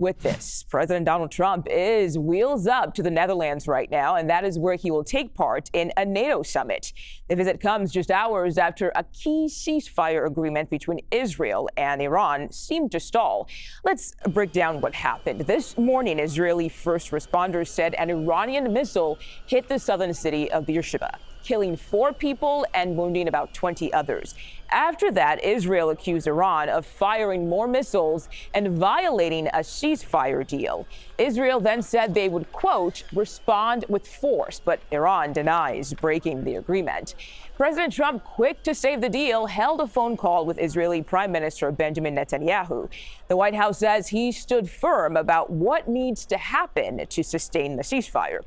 With this, President Donald Trump is wheels up to the Netherlands right now, and that is where he will take part in a NATO summit. The visit comes just hours after a key ceasefire agreement between Israel and Iran seemed to stall. Let's break down what happened. This morning, Israeli first responders said an Iranian missile hit the southern city of Beersheba, killing 4 people and wounding about 20 others. After that, Israel accused Iran of firing more missiles and violating a ceasefire deal. Israel then said they would, quote, respond with force, but Iran denies breaking the agreement. President Trump, quick to save the deal, held a phone call with Israeli Prime Minister Benjamin Netanyahu. The White House says he stood firm about what needs to happen to sustain the ceasefire.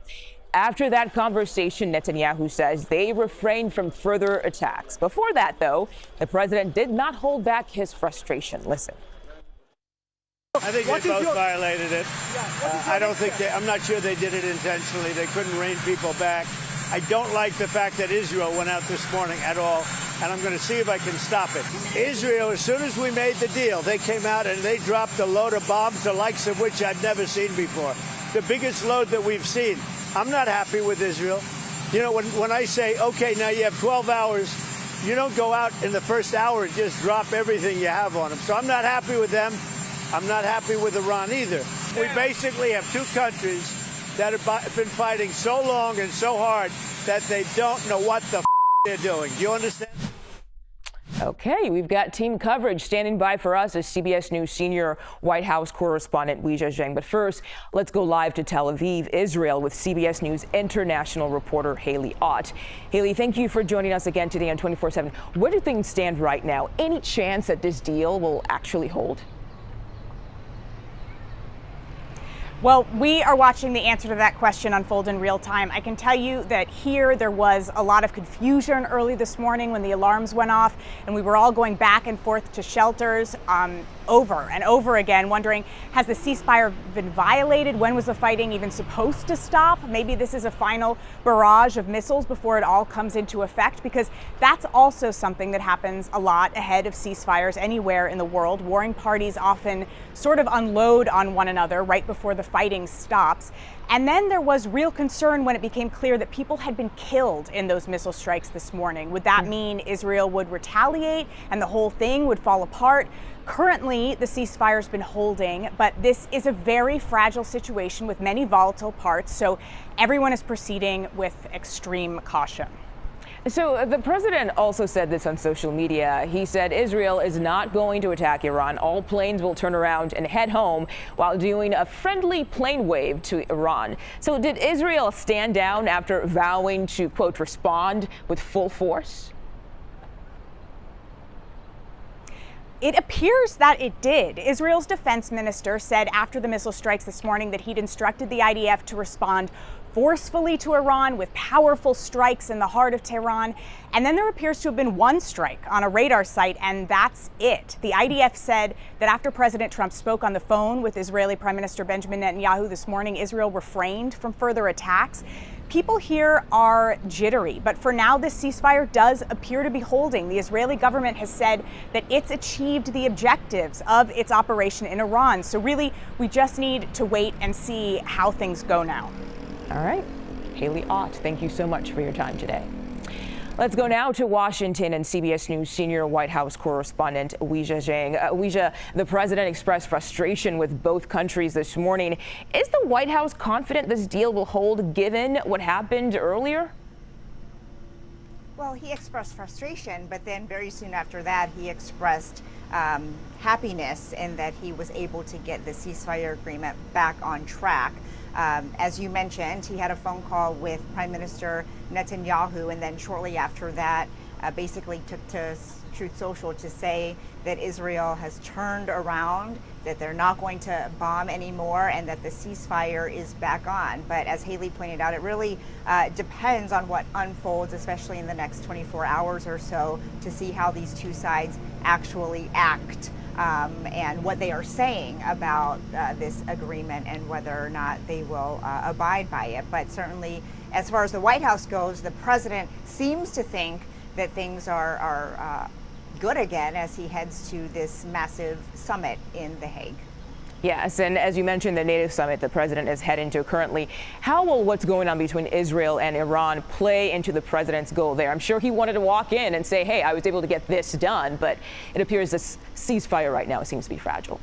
After that conversation, Netanyahu says they refrained from further attacks. Before that, though, the president did not hold back his frustration. Listen. I think they both violated it. I don't think I'm not sure they did it intentionally. They couldn't rein people back. I don't like the fact that Israel went out this morning at all, and I'm going to see if I can stop it. Israel, as soon as we made the deal, they came out and they dropped a load of bombs, the likes of which I've never seen before. The biggest load that we've seen. I'm not happy with Israel. You know, when I say, OK, now you have 12 hours, you don't go out in the first hour and just drop everything you have on them. So I'm not happy with them. I'm not happy with Iran either. We basically have 2 countries that have been fighting so long and so hard that they don't know what the they're doing. Do you understand? Okay, we've got team coverage standing by for us as CBS News senior White House correspondent Weijia Zheng. But first, let's go live to Tel Aviv, Israel, with CBS News international reporter Haley Ott. Haley, thank you for joining us again today on 24/7. Where do things stand right now? Any chance that this deal will actually hold? Well, we are watching the answer to that question unfold in real time. I can tell you that here there was a lot of confusion early this morning when the alarms went off and we were all going back and forth to shelters over and over again, wondering, has the ceasefire been violated? When was the fighting even supposed to stop? Maybe this is a final barrage of missiles before it all comes into effect, because that's also something that happens a lot ahead of ceasefires anywhere in the world. Warring parties often sort of unload on one another right before the fighting stops. And then there was real concern when it became clear that people had been killed in those missile strikes this morning. Would that mean Israel would retaliate and the whole thing would fall apart? Currently, the ceasefire's been holding, but this is a very fragile situation with many volatile parts, so everyone is proceeding with extreme caution. So the president also said this on social media. He said Israel is not going to attack Iran. All planes will turn around and head home, while doing a friendly plane wave to Iran. So did Israel stand down after vowing to, quote, respond with full force? It appears that it did. Israel's defense minister said after the missile strikes this morning that he'd instructed the IDF to respond forcefully to Iran with powerful strikes in the heart of Tehran. And then there appears to have been one strike on a radar site, and that's it. The IDF said that after President Trump spoke on the phone with Israeli Prime Minister Benjamin Netanyahu this morning, Israel refrained from further attacks. People here are jittery, but for now, this ceasefire does appear to be holding. The Israeli government has said that it's achieved the objectives of its operation in Iran. So really, we just need to wait and see how things go now. All right. Haley Ott, thank you so much for your time today. Let's go now to Washington and CBS News senior White House correspondent Weijia Zheng. Weijia, the president expressed frustration with both countries this morning. Is the White House confident this deal will hold given what happened earlier? Well, he expressed frustration, but then very soon after that, he expressed happiness in that he was able to get the ceasefire agreement back on track. As you mentioned, he had a phone call with Prime Minister Netanyahu, and then shortly after that, basically took to Truth Social to say that Israel has turned around, that they're not going to bomb anymore, and that the ceasefire is back on. But as Haley pointed out, it really depends on what unfolds, especially in the next 24 hours or so, to see how these two sides actually act. And what they are saying about this agreement and whether or not they will abide by it. But certainly, as far as the White House goes, the president seems to think that things are good again as he heads to this massive summit in The Hague. Yes, and as you mentioned, the NATO summit the president is heading to currently. How will what's going on between Israel and Iran play into the president's goal there? I'm sure he wanted to walk in and say, hey, I was able to get this done, but it appears this ceasefire right now seems to be fragile.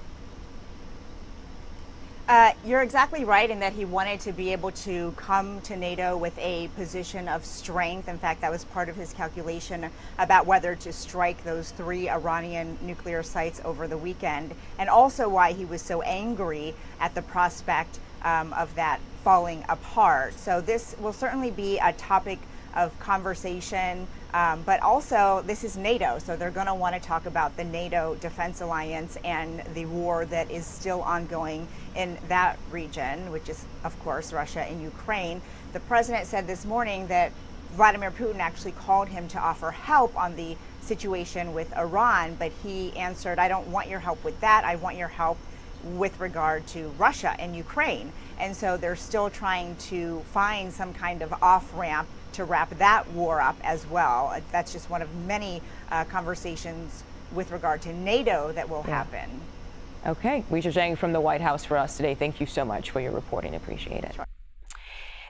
You're exactly right in that he wanted to be able to come to NATO with a position of strength. In fact, that was part of his calculation about whether to strike those 3 Iranian nuclear sites over the weekend, and also why he was so angry at the prospect of that falling apart. So this will certainly be a topic of conversation, but also this is NATO, so they're going to want to talk about the NATO defense alliance and the war that is still ongoing in that region, which is, of course, Russia and Ukraine. The president said this morning that Vladimir Putin actually called him to offer help on the situation with Iran, but he answered, I don't want your help with that. I want your help with regard to Russia and Ukraine. And so they're still trying to find some kind of off-ramp to wrap that war up as well. That's just one of many conversations with regard to NATO that will happen. Okay, Weijia Zhang from the White House for us today. Thank you so much for your reporting. Appreciate it. Sure.